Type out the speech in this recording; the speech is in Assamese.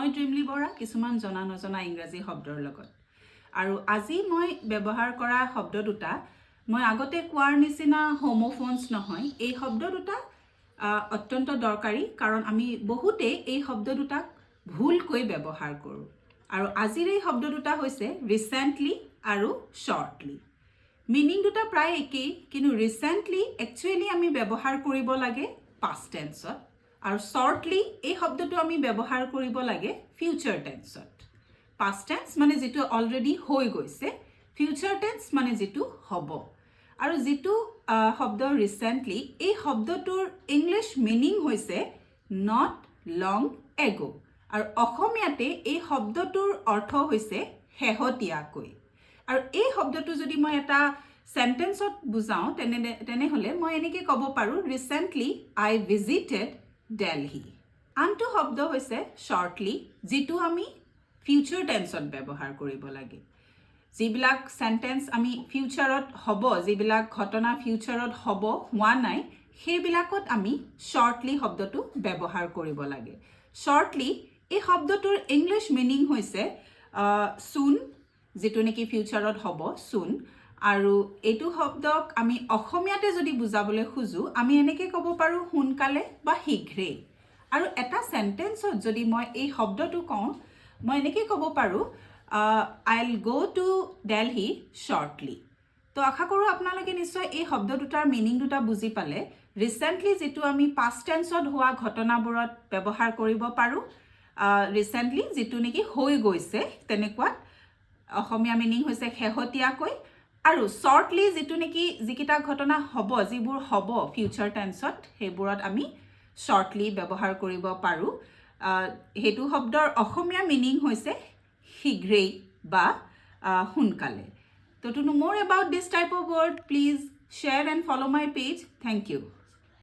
মই ড্ৰিমলি বৰা কিছুমান জনা নজনা ইংৰাজী শব্দৰ লগত আৰু আজি মই ব্যৱহাৰ কৰা শব্দ দুটা মই আগতে কোৱাৰ নিচিনা হোমোফোনছ নহয় এই শব্দ দুটা অত্যন্ত দৰকাৰী কাৰণ আমি বহুতে এই শব্দ দুটাক ভুলকৈ ব্যৱহাৰ কৰোঁ আৰু আজিৰ এই শব্দ দুটা হৈছে ৰিসেন্টলি আৰু শৰ্টলি মিনিং দুটা প্ৰায় একেই কিন্তু ৰিসেন্টলি একচুয়ালি আমি ব্যৱহাৰ কৰিব লাগে past tenseত আৰু shortly এই শব্দটো আমি ব্যৱহাৰ কৰিব লাগে future tenseত past tense মানে যেটো অলৰেডি হৈ গৈছে future tense মানে যেটো হ'ব আৰু যেটো শব্দ recently এই শব্দটোৰ ইংলিশ মিনিং হৈছে not long ago আৰু অসমীয়াতে এই শব্দটোৰ অৰ্থ হৈছে হেহতিয়াকৈ আৰু এই শব্দটো যদি মই এটা সেন্টেন্সত বুজাও তেনে হলে মই এনেকৈ ক'ব পাৰো recently I visited Delhi আনটো শব্দ হৈছে shortly যেটো আমি future tenseত ব্যৱহাৰ কৰিব লাগে যিবিলাক সেন্টেন্স আমি ফিউচাৰত হ'ব যিবিলাক ঘটনা ফিউচাৰত হ'ব হোৱা নাই সেইবিলাকত আমি shortly শব্দটো ব্যৱহাৰ কৰিব লাগে shortly এই শব্দটোৰ ইংলিশ মিনিং হৈছে soon যেটো নেকি ফিউচাৰত হ'ব soon আৰু এটো শব্দক আমি অসমীয়াতে যদি বুজাবলৈ খুজু আমি এনেকৈ ক'ব পাৰো হুনকালে বা শীঘ্ৰে আৰু এটা সেন্টেন্সত যদি মই এই শব্দটো কওঁ মই এনেকৈ ক'ব পাৰো I'll go to Delhi shortly তো আশা কৰো আপোনালোকে নিশ্চয় এই শব্দ দুটাৰ মিনিং দুটা বুজি পালে ৰিসেন্টলি যেটো আমি past tenseত হোৱা ঘটনাবোৰত ব্যৱহাৰ কৰিব পাৰো ৰিসেন্টলি যেটো নেকি হৈ গৈছে তেনেকুৱা অসমীয়া মিনিং হৈছে হেহতিয়াকৈ আৰু shortly যেটো নেকি যিকিটা ঘটনা হ'ব যিবোৰ হ'ব ফিউচাৰ টেন্সত হেবোৰত আমি shortly ব্যৱহাৰ কৰিব পাৰো হেতু শব্দৰ অসমীয়া মিনিং হৈছে শীঘ্ৰেই বা হুনকালে তো to know more about this type of word please share and follow my page thank you